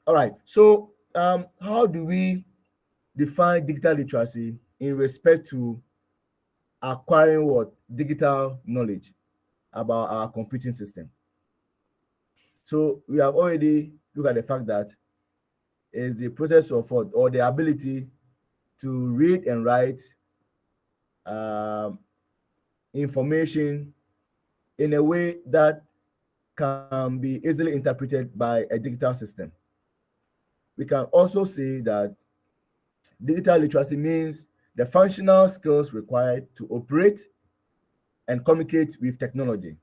All right. So, how do we define digital literacy in respect to acquiring what digital knowledge about our computing system? So, we have already looked at the fact that is the process of what, or the ability to read and write um, information in a way that can be easily interpreted by a digital system. We can also say that digital literacy means the functional skills required to operate and communicate with technology,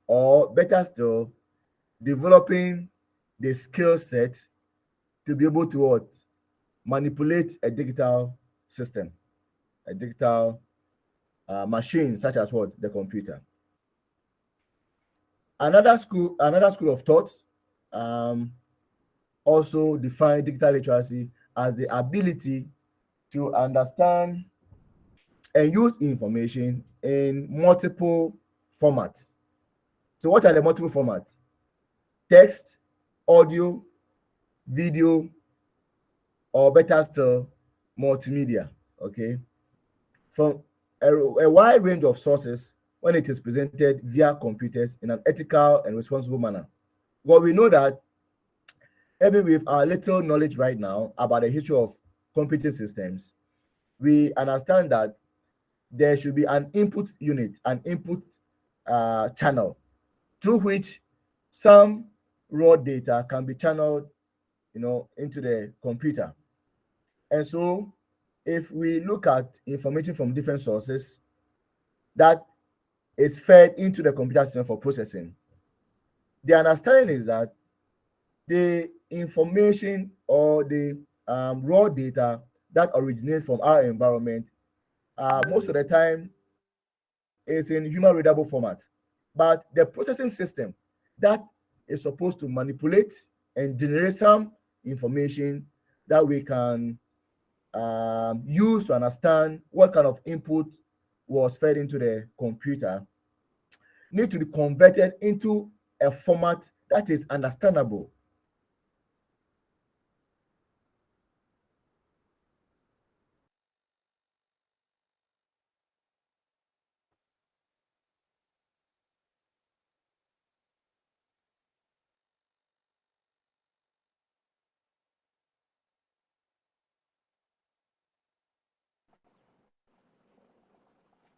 or better still, developing the skill set to be able to what, manipulate a digital system, a digital machine such as what, the computer. Another school of thought um, also define digital literacy as the ability to understand and use information in multiple formats. So what are the multiple formats? Text, audio, video, or better still, multimedia. Okay. From a wide range of sources when it is presented via computers in an ethical and responsible manner. Well, we know that even with our little knowledge right now about the history of computing systems, we understand that there should be an input unit, an input channel through which some raw data can be channeled, into the computer. And so, if we look at information from different sources that is fed into the computer system for processing, the understanding is that the information or the raw data that originates from our environment most of the time is in human readable format. But the processing system that is supposed to manipulate and generate some information that we can use to understand what kind of input was fed into the computer need to be converted into a format that is understandable.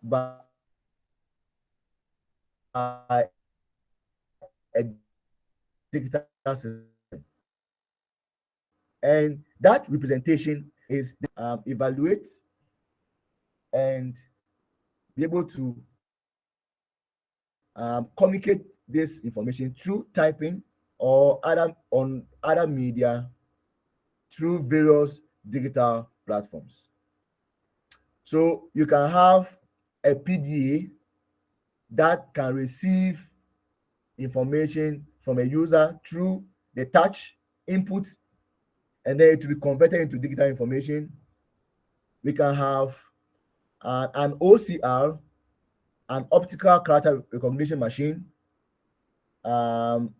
By a digital system. And that representation is evaluate and be able to communicate this information through typing or other media through various digital platforms. So you can have a PDA that can receive information from a user through the touch input, and then it will be converted into digital information. We can have an OCR, an optical character recognition machine. Um,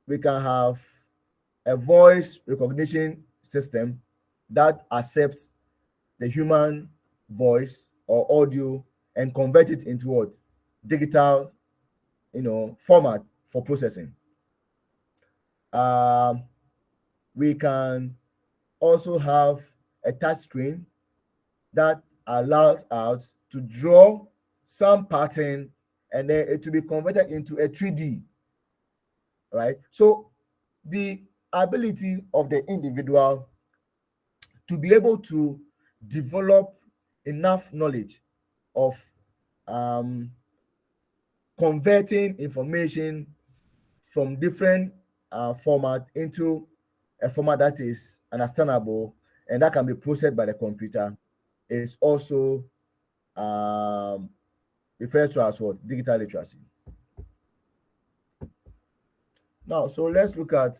we can have a voice recognition system that accepts the human voice or audio and convert it into what, digital, format for processing. Um, we can also have a touch screen that allows us to draw some pattern and then it will be converted into a 3D, right? So the ability of the individual to be able to develop enough knowledge of um, converting information from different format into a format that is understandable and that can be processed by the computer is also um, referred to as what, digital literacy. Now, so let's look at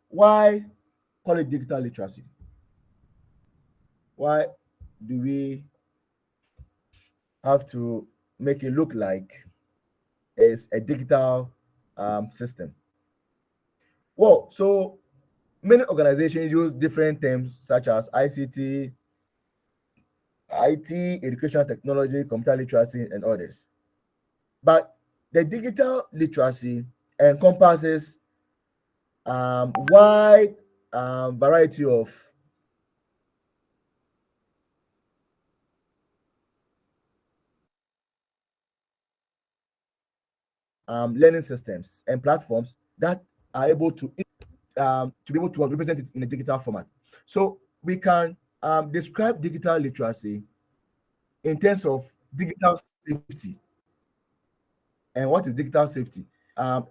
why call it digital literacy. Why do we have to make it look like it's a digital system? Well, so many organizations use different terms such as ICT, IT, educational technology, computer literacy, and others. But the digital literacy encompasses wide variety of learning systems and platforms that are able to be able to represent it in a digital format. So we can describe digital literacy in terms of digital safety. And what is digital safety?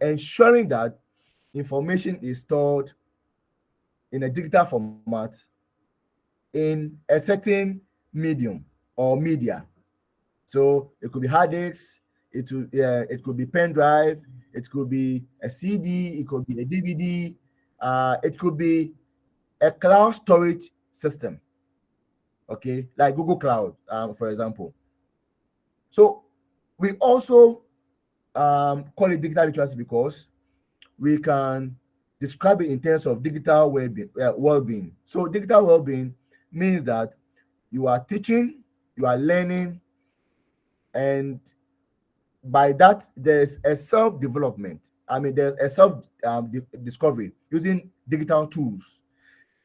Ensuring that information is stored in a digital format in a certain medium or media. So it could be hard disks, it could be pen drive, it could be a CD, it could be a DVD, it could be a cloud storage system, okay, like Google Cloud, for example. So we also call it digital literacy because we can describe it in terms of digital well-being. So digital well-being means that you are teaching, you are learning, and by that there's a self-development. I mean, there's a self discovery using digital tools,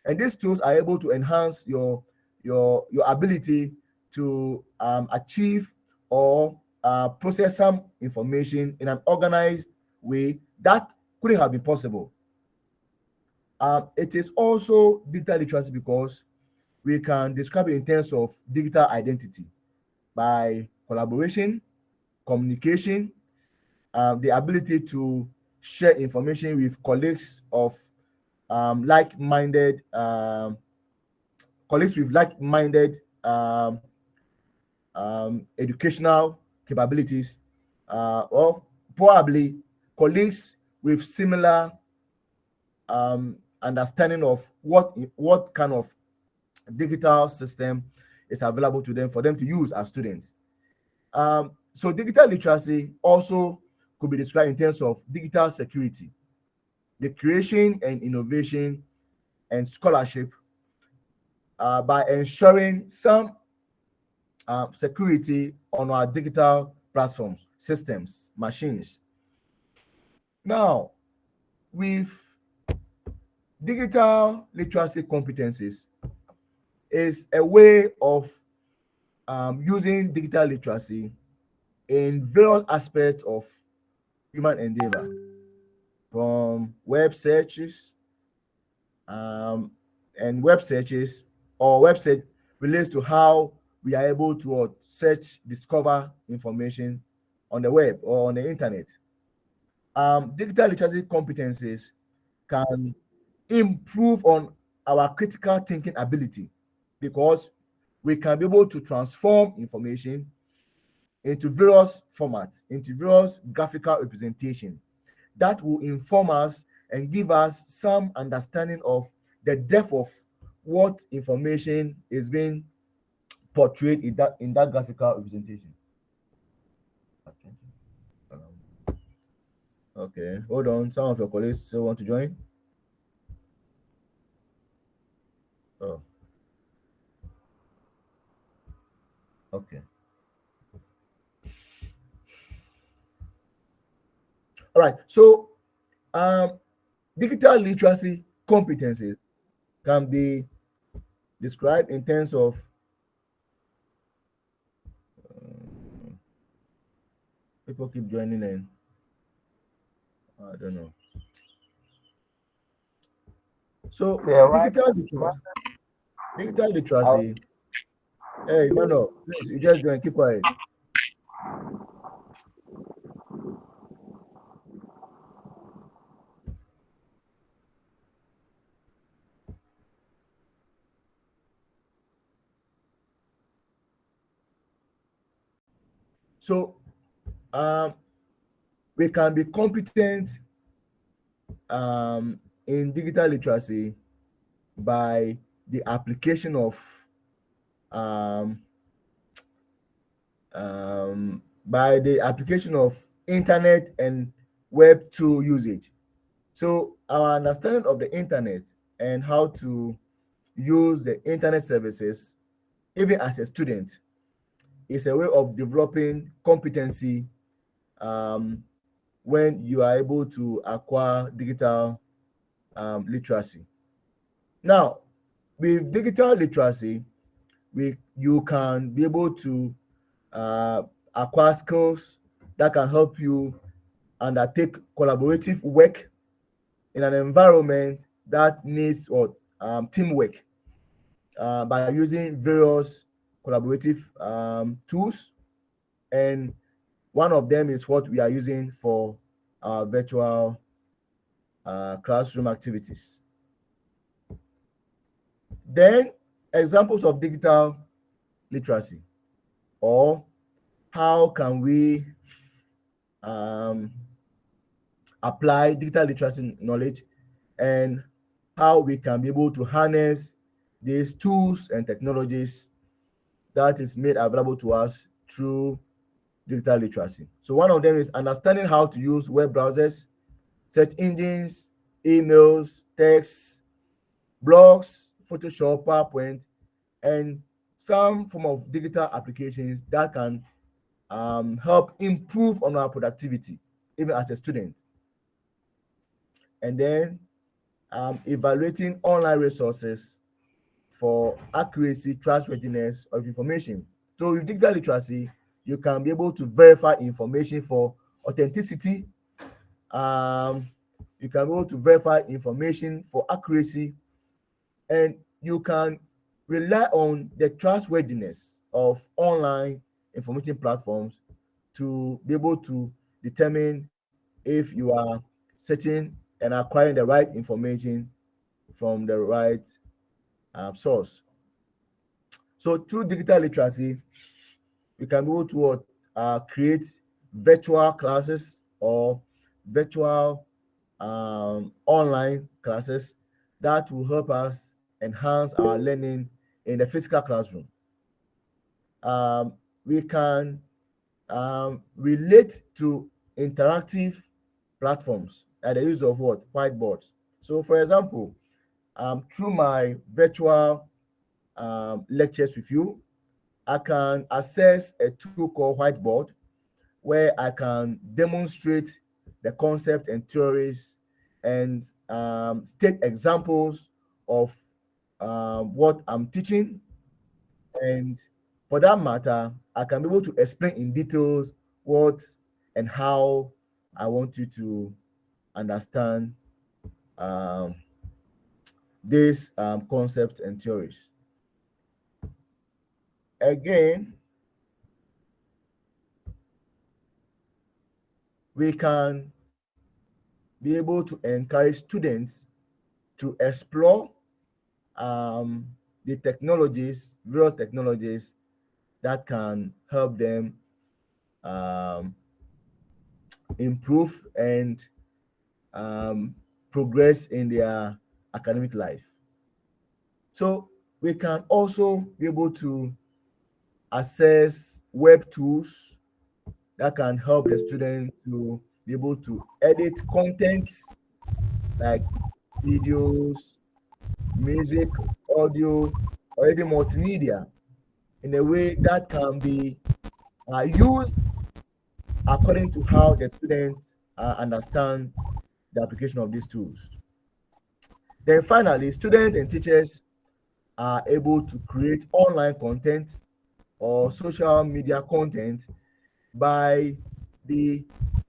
and these tools are able to enhance your ability to achieve or process some information in an organized way that couldn't have been possible. It is also digital literacy because we can describe it in terms of digital identity by collaboration, communication, the ability to share information with colleagues of like-minded colleagues with like-minded educational capabilities, or probably colleagues with similar understanding of what kind of digital system is available to them for them to use as students. So digital literacy also could be described in terms of digital security, the creation and innovation and scholarship by ensuring some security on our digital platforms, systems, machines. Now, with digital literacy competencies, is a way of using digital literacy in various aspects of human endeavor, from web searches, um, and web searches or website relates to how we are able to search, discover information on the web or on the internet. Digital literacy competencies can improve on our critical thinking ability because we can be able to transform information into various formats, into various graphical representation that will inform us and give us some understanding of the depth of what information is being portrayed in that graphical representation. Okay. Okay, hold on. Some of your colleagues still want to join. Oh, okay. All right. So, um, digital literacy competencies can be described in terms of people keep joining in. I don't know. So, Yeah, right. digital Uh, literacy. Hey, Mano, please, you just join. Keep quiet. So, um, we can be competent in digital literacy by the application of um, internet and web tool usage. So our understanding of the internet and how to use the internet services, even as a student, is a way of developing competency um, when you are able to acquire digital literacy. Now, with digital literacy, you can be able to uh, acquire skills that can help you undertake collaborative work in an environment that needs or teamwork by using various collaborative tools, and one of them is what we are using for our virtual classroom activities. Then, examples of digital literacy, or how can we um, apply digital literacy knowledge, and how we can be able to harness these tools and technologies that is made available to us through digital literacy. So one of them is understanding how to use web browsers, search engines, emails, texts, blogs, Photoshop, PowerPoint, and some form of digital applications that can help improve on our productivity, even as a student. And then evaluating online resources for accuracy, trustworthiness of information. So with digital literacy, you can be able to verify information for authenticity. Um, you can be able to verify information for accuracy, and you can rely on the trustworthiness of online information platforms to be able to determine if you are searching and acquiring the right information from the right source. So through digital literacy, you can be able to create virtual classes or virtual online classes that will help us enhance our learning in the physical classroom. We can relate to interactive platforms at the use of what? Whiteboards. So for example, through my virtual lectures with you, I can access a tool called Whiteboard where I can demonstrate the concept and theories and state examples of what I'm teaching. And for that matter, I can be able to explain in details what and how I want you to understand um, these concepts and theories. Again, we can be able to encourage students to explore the technologies, various technologies that can help them um, improve and um, progress in their academic life. So we can also be able to access web tools that can help the student to be able to edit contents like videos, music, audio, or even multimedia in a way that can be used according to how the students understand the application of these tools. Then finally, students and teachers are able to create online content or social media content by the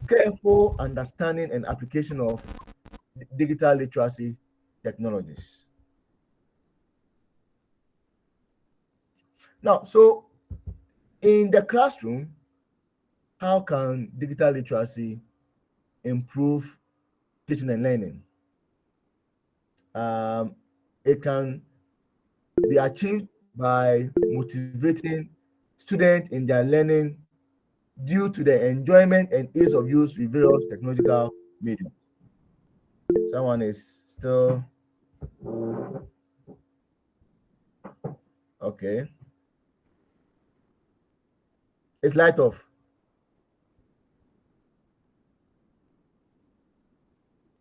careful understanding and application of digital literacy technologies. Now, so in the classroom, how can digital literacy improve teaching and learning? Um, it can be achieved by motivating students in their learning due to the enjoyment and ease of use with various technological mediums. Someone is still okay. It's light off.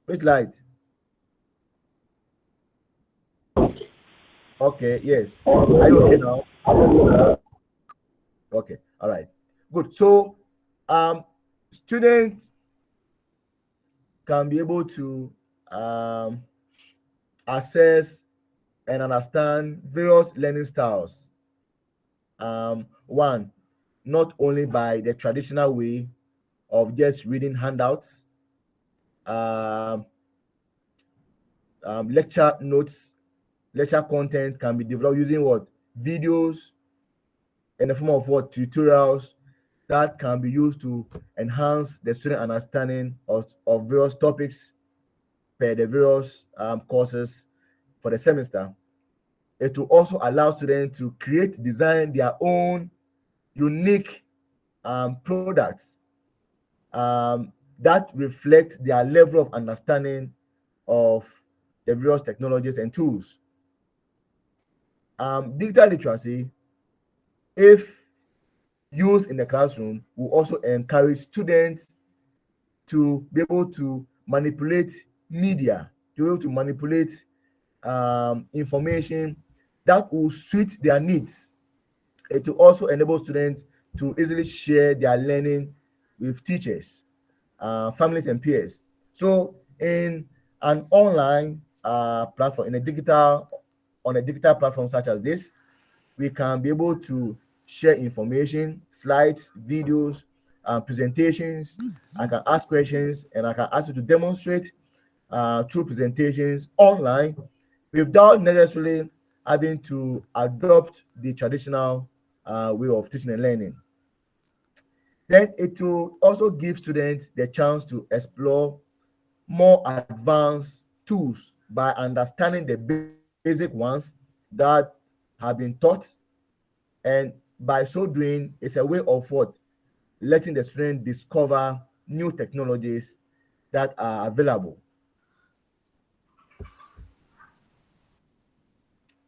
Which light? Okay, yes. Are you okay now? Okay, all right. Good. So students can be able to um, assess and understand various learning styles. One, not only by the traditional way of just reading handouts, um, lecture notes, lecture content can be developed using what? Videos in the form of what? Tutorials that can be used to enhance the student understanding of various topics per the various courses for the semester. It will also allow students to create, design their own unique products that reflect their level of understanding of the various technologies and tools. Digital literacy, if used in the classroom, will also encourage students to be able to manipulate media, to be able to manipulate information that will suit their needs. It will also enable students to easily share their learning with teachers, families, and peers. So, in an online platform, on a digital platform such as this, we can be able to share information, slides, videos, presentations. I can ask questions and I can ask you to demonstrate through presentations online without necessarily having to adopt the traditional way of teaching and learning. Then it will also give students the chance to explore more advanced tools by understanding the basic ones that have been taught, and by so doing, it's a way of what? Letting the student discover new technologies that are available.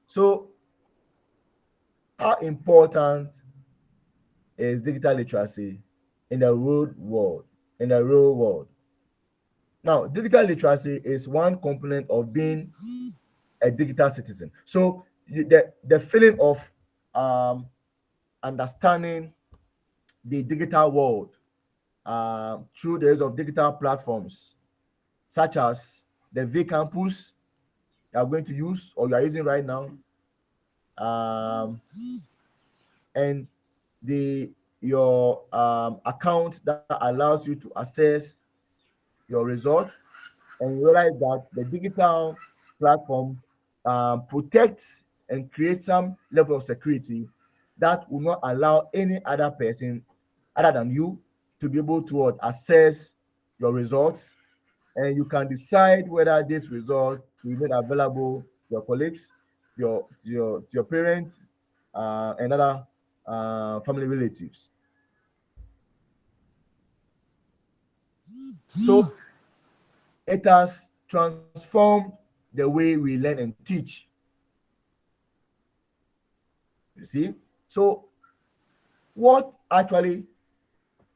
So, how important is digital literacy in the real world? In the real world, now digital literacy is one component of being a digital citizen. So, the feeling of um, understanding the digital world through the use of digital platforms such as the V Campus you are going to use or you are using right now, um, and the your account that allows you to access your results, and you realize that the digital platform protects and creates some level of security that will not allow any other person other than you to be able to access your results, and you can decide whether this result will be made available to your colleagues, to your parents, and other family relatives. So it has transformed the way we learn and teach. You see, so what actually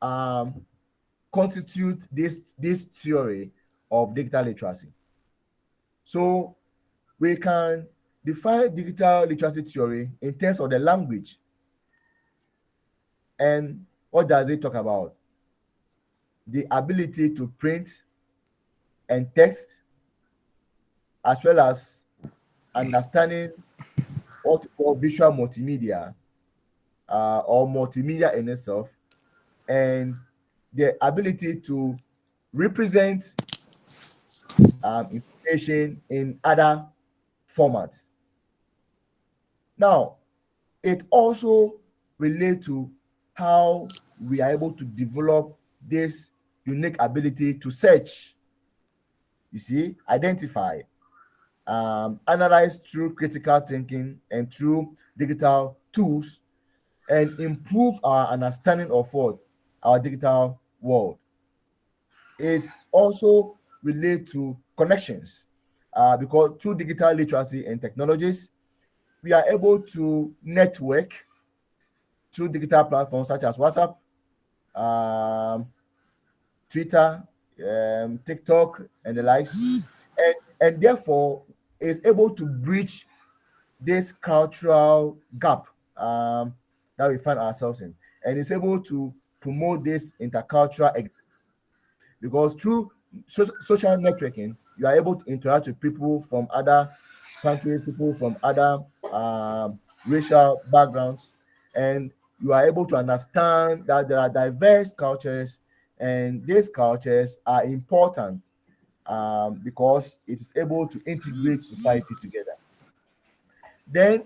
um, constitutes this theory of digital literacy? So we can define digital literacy theory in terms of the language. And what does it talk about? The ability to print and text, as well as understanding what we call visual multimedia, or multimedia in itself, and the ability to represent information in other formats. Now, it also relates to how we are able to develop this unique ability to search, you see, identify, analyze through critical thinking and through digital tools, and improve our understanding of what? Our digital world. It also relates to connections, because through digital literacy and technologies, we are able to network through digital platforms such as WhatsApp, um, Twitter, TikTok, and the likes, and therefore is able to breach this cultural gap that we find ourselves in, and is able to promote this intercultural because through social networking, you are able to interact with people from other countries, people from other racial backgrounds, and you are able to understand that there are diverse cultures, and these cultures are important because it is able to integrate society together. Then,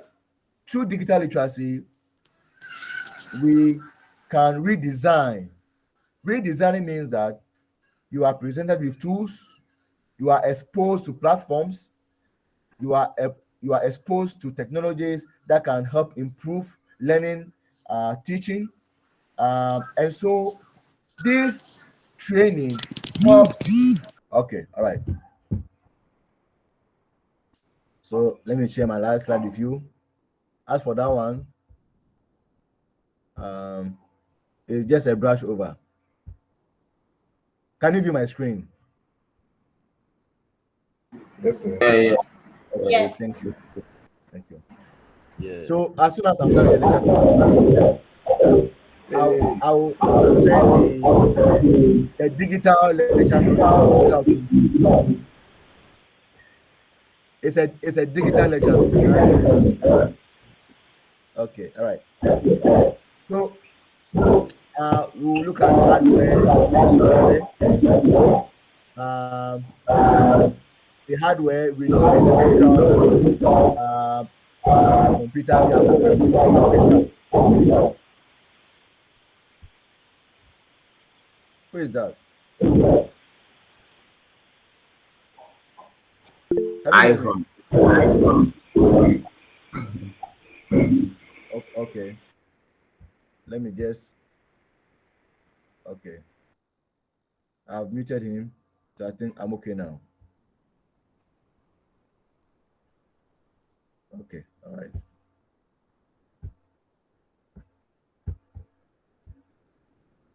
through digital literacy, we can redesign. Redesigning means that you are presented with tools, you are exposed to platforms, you are you are exposed to technologies that can help improve learning, teaching, and so this training helps. Okay, all right. So let me share my last slide with you. As for that one, um, it's just a brush over. Can you view my screen? Yes, sir. Yeah, yeah. Okay, Yes. great. Thank you. Thank you. Yeah. So as soon as I'm done with the lecture today, Hey, I'll send the digital lecture notes to you how to. It's a digital lecture note. All right. Okay. All right. So we'll look at hardware and software. Um, the hardware we know is a physical um, computer. We have what? Who is that? Who is that? Can you hear me? iPhone. Okay. Let me just. Okay. I've muted him. So I think I'm okay now. Okay. All right.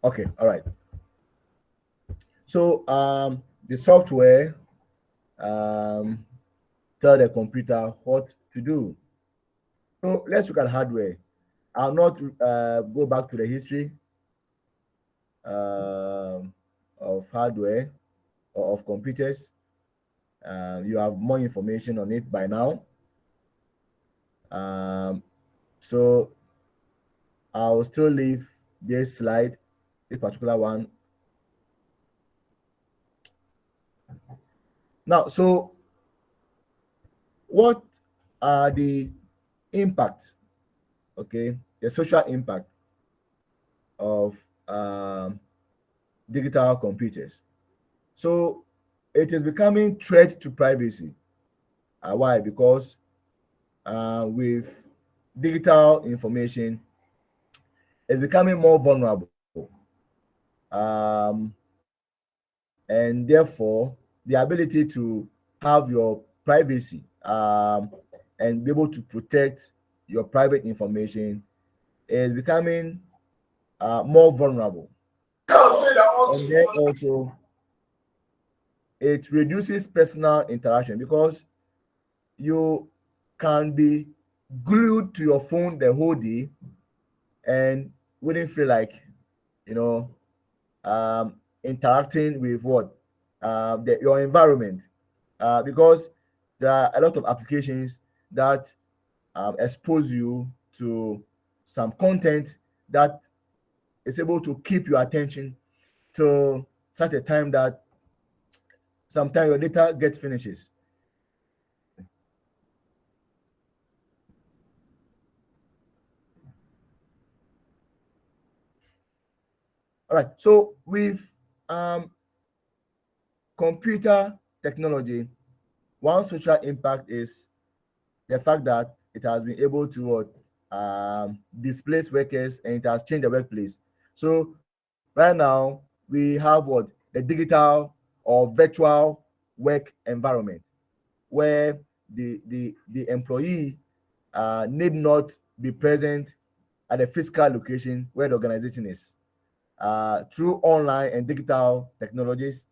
Okay. All right. So the software um, tell the computer what to do. So let's look at hardware. I'll not go back to the history of hardware or of computers. You have more information on it by now. Um, so I'll still leave this slide, this particular one. Now, so what are the impact, okay, the social impact of digital computers? So it is becoming threat to privacy. Why? Because with digital information, it's becoming more vulnerable. And therefore, the ability to have your privacy and be able to protect your private information is becoming more vulnerable. And then also, it reduces personal interaction because you can be glued to your phone the whole day and wouldn't feel like, you know, interacting with what your environment because there are a lot of applications that expose you to some content that is able to keep your attention till such a time that sometimes your data gets finishes. All right. So with um, computer technology, one social impact is the fact that it has been able to displace workers and it has changed the workplace. So right now we have what the digital or virtual work environment where the employee need not be present at the physical location where the organization is. Through online and digital technologies,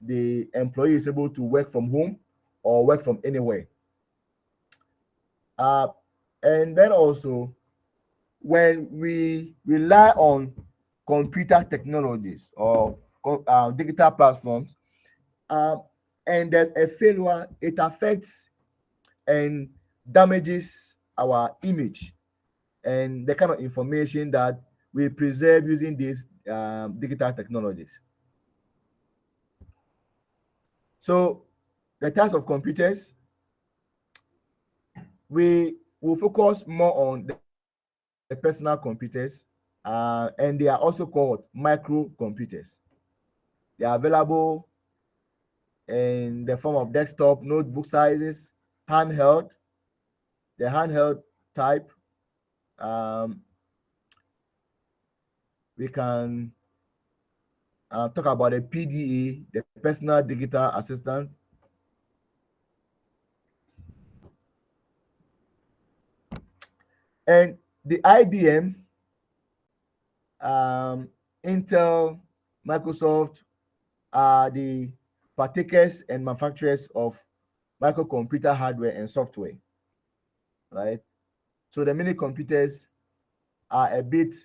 the employee is able to work from home or work from anywhere. Uh, and then also, when we rely on computer technologies or digital platforms, um, and there's a failure, it affects and damages our image and the kind of information that we preserve using these digital technologies. So, the types of computers, we will focus more on the personal computers, and they are also called microcomputers. They are available in the form of desktop, notebook sizes, handheld, the handheld type. Um, we can talk about the PDA, the personal digital assistant. And the IBM, Intel, Microsoft are the partakers and manufacturers of microcomputer hardware and software, right? So the mini computers are a bit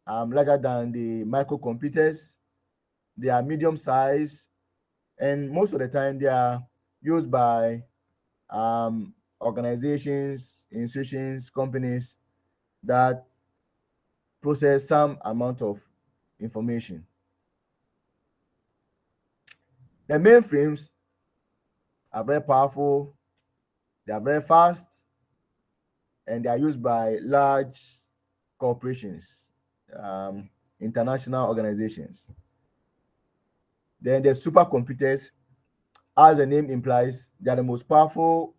larger than the microcomputers. They are medium size, and most of the time they are used by organizations, institutions, companies that process some amount of information. The mainframes are very powerful, they are very fast, and they are used by large corporations, um, international organizations. Then the supercomputers, as the name implies, they are the most powerful,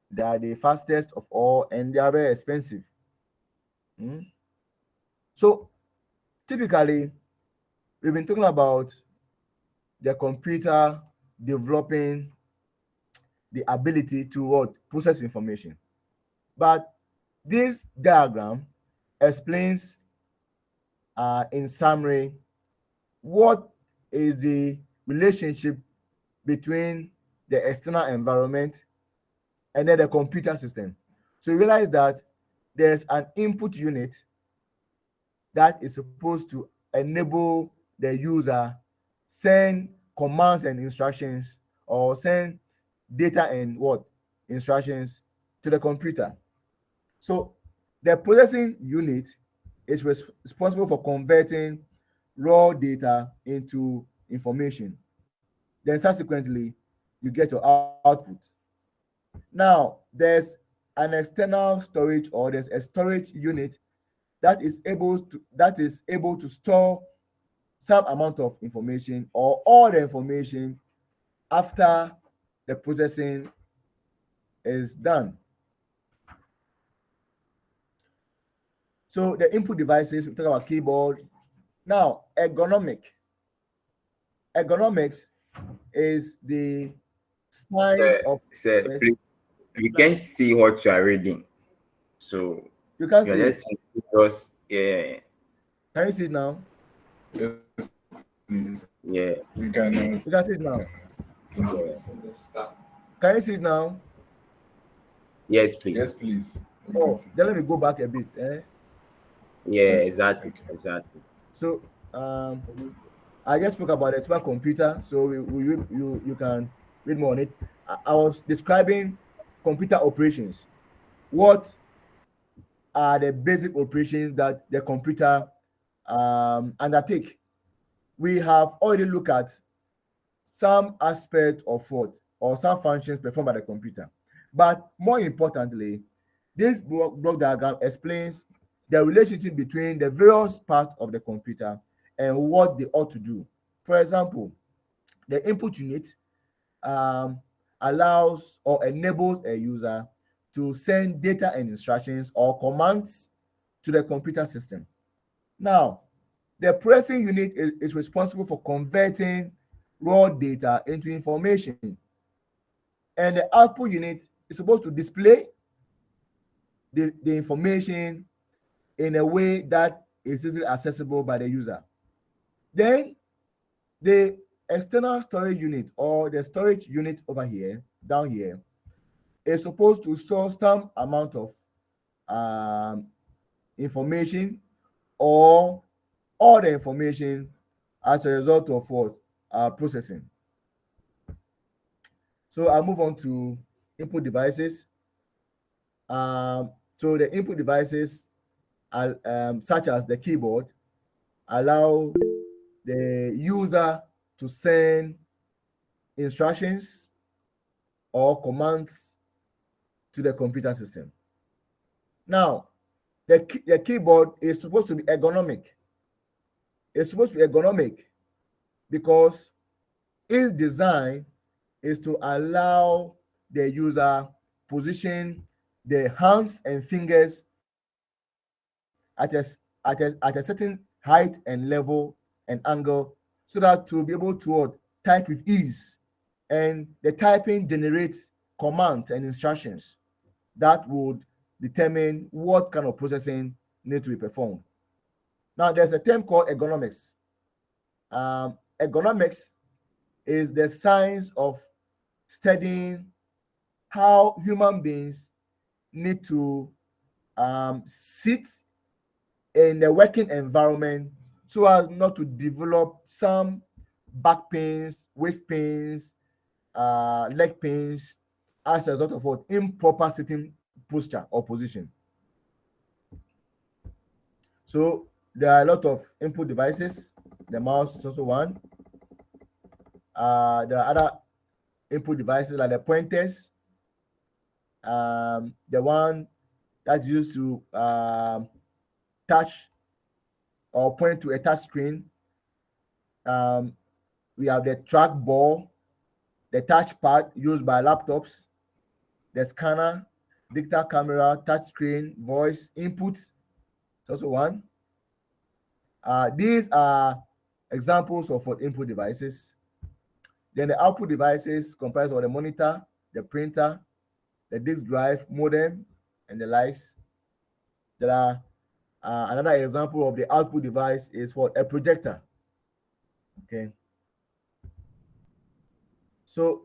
they are the fastest of all, and they are very expensive. Mm. So typically, we've been talking about the computer developing the ability to what? Process information. But this diagram explains in summary what is the relationship between the external environment and then the computer system. So you realize that there's an input unit that is supposed to enable the user send commands and instructions or send data and what instructions to the computer. So the processing unit is responsible for converting raw data into information. Then subsequently, you get your output. Now, there's an external storage or there's a storage unit that is able to store some amount of information or all the information after the processing is done. So the input devices, we talk about keyboard. Now, ergonomics is the science of yes. Please, we can't see what you are reading. So You can you're see it. just saying because yeah, Can you see it now? Yes, yeah, please. We can You can see it now. yeah. Can you see it now? Yes, Yes, please. please. We can Oh, see. then let me go back a bit. Yeah, Okay. exactly, Okay. exactly. So I just spoke about the supercomputer, so you can read more on it. I was describing computer operations. What are the basic operations that the computer undertake? We have already looked at some aspect of what or some functions performed by the computer. But more importantly, this block diagram explains the relationship between the various parts of the computer and what they ought to do. For example, the input unit um, allows or enables a user to send data and instructions or commands to the computer system. Now, the processing unit is responsible for converting raw data into information, and the output unit is supposed to display the information in a way that is easily accessible by the user. Then the external storage unit, or the storage unit over here, down here, is supposed to store some amount of um, information, or all the information as a result of what processing. So I'll move on to input devices. So the input devices are, such as the keyboard, allow the user to send instructions or commands to the computer system. Now, the keyboard is supposed to be ergonomic. It's supposed to be ergonomic because its design is to allow the user position the hands and fingers at a certain height and level and angle, so that to be able to type with ease, and the typing generates commands and instructions that would determine what kind of processing need to be performed. Now, there's a term called ergonomics. Ergonomics is the science of studying how human beings need to sit in a working environment so as not to develop some back pains, waist pains, leg pains as a result of what improper sitting posture or position. So there are a lot of input devices. The mouse is also one. There are other input devices like the pointers, the one that's used to touch or point to a touch screen. Um, we have the trackball, the touchpad used by laptops, the scanner, digital camera, touch screen, voice input. It's also one. These are examples of what input devices. Then the output devices comprise of the monitor, the printer, the disk drive, modem, and the likes. There are another example of the output device is what a projector. Okay, so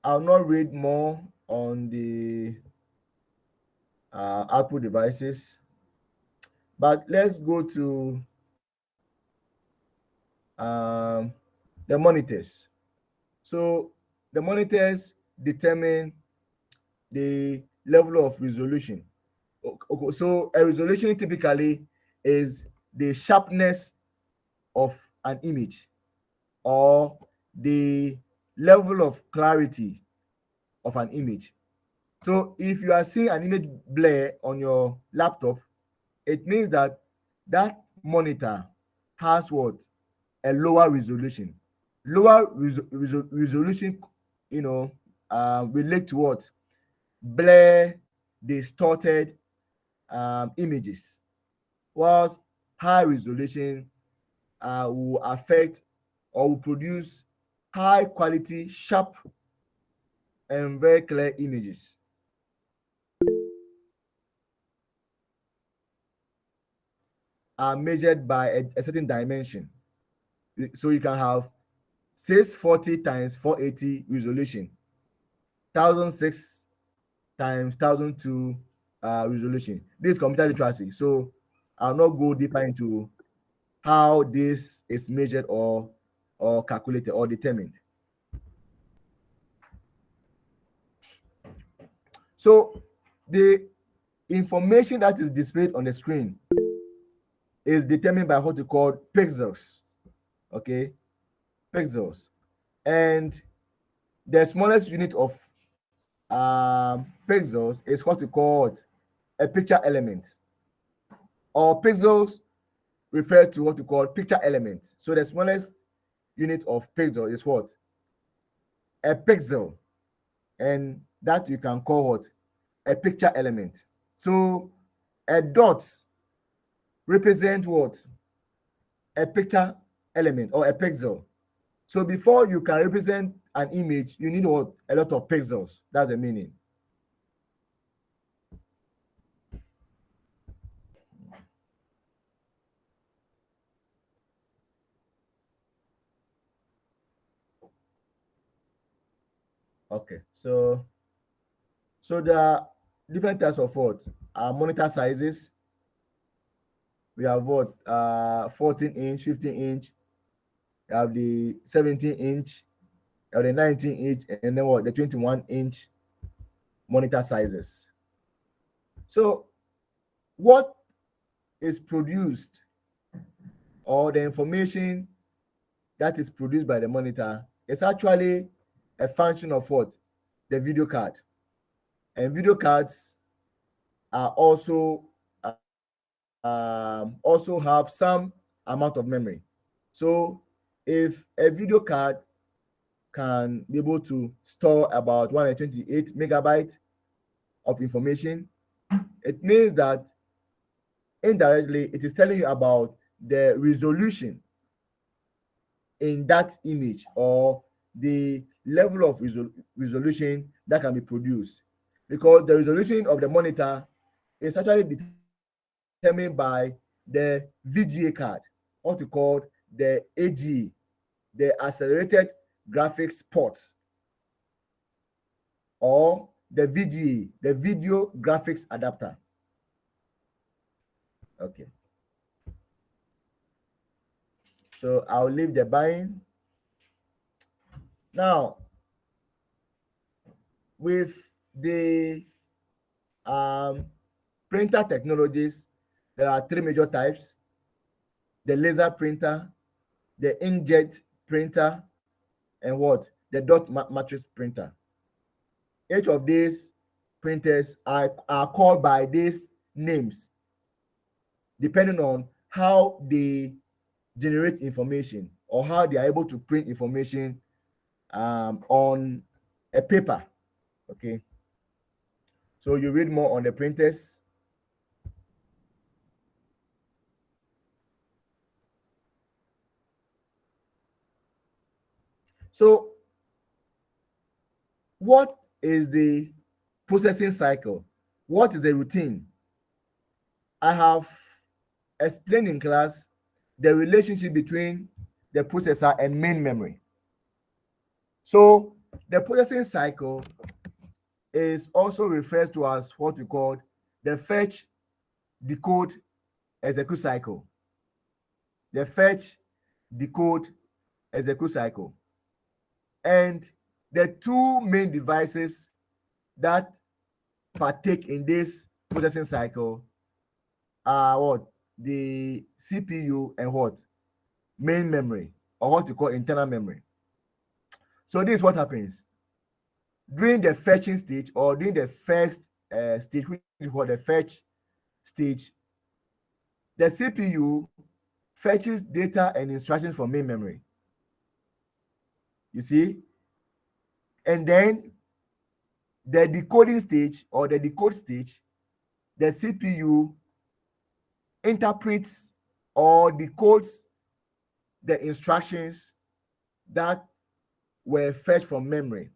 I'll not read more on the output devices, but let's go to um, the monitors. So the monitors determine the level of resolution. Okay, so a resolution typically is the sharpness of an image, or the level of clarity of an image. So if you are seeing an image blur on your laptop, it means that that monitor has what? A lower resolution. Lower resolution, you know, relate to what? Blur, distorted images, whilst high resolution will affect or will produce high quality, sharp, and very clear images. Are measured by a certain dimension. So you can have 640 times 480 resolution, 1006 times 1002 resolution. This is computer literacy. So I'll not go deeper into how this is measured or calculated or determined. So the information that is displayed on the screen is determined by what we call pixels. Okay, pixels. And the smallest unit of pixels is what we call a picture element, or pixels refer to what we call picture elements. So the smallest unit of pixel is what? A pixel, and that you can call what? A picture element. So a dot represent what? A picture element or a pixel. So before you can represent an image, you need what? A lot of pixels. That's the meaning. Okay, so there are different types of what monitor sizes. We have what 14-inch, 15-inch, you have the 17-inch, you have the 19-inch, and then what the 21-inch monitor sizes. So what is produced, or the information that is produced by the monitor, is actually a function of what the video card. And video cards are also have some amount of memory. So if a video card can be able to store about 128 megabytes of information, it means that indirectly it is telling you about the resolution in that image, or the level of resolution that can be produced, because the resolution of the monitor is actually determined by the VGA card, what we call the AGE, the accelerated graphics port, or the VGA, the video graphics adapter. Okay, so I'll leave the buying. Now, with the um, printer technologies, there are three major types: the laser printer, the inkjet printer, and what the dot matrix printer. Each of these printers are called by these names depending on how they generate information, or how they are able to print information on a paper. Okay, so you read more on the printers. So what is the processing cycle? What is the routine? I have explained in class the relationship between the processor and main memory. So the processing cycle is also referred to as what we call the fetch, decode, execute cycle. The fetch, decode, execute cycle. And the two main devices that partake in this processing cycle are what? The CPU and what? Main memory, or what we call internal memory. So this is what happens during the fetching stage, or during the first stage, which is called the fetch stage. The CPU fetches data and instructions from main memory. You see, and then the decoding stage, or the decode stage, the CPU interprets or decodes the instructions that were fetched from memory.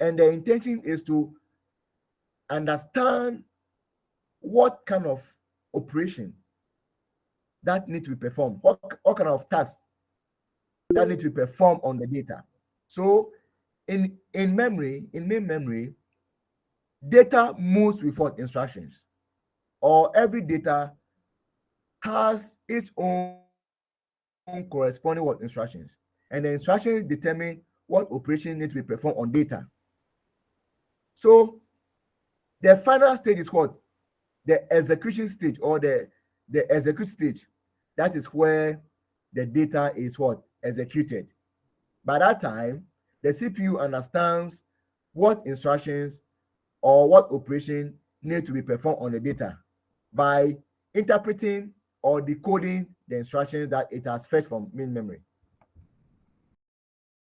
And the intention is to understand what kind of operation that need to be performed, what kind of tasks that need to be performed on the data. So in main memory, data moves with what instructions, or every data has its own corresponding what instructions, and the instructions determine what operation needs to be performed on data. So the final stage is what? The execution stage, or the execute stage. That is where the data is what? Executed. By that time, the CPU understands what instructions or what operation need to be performed on the data by interpreting or decoding the instructions that it has fetched from main memory.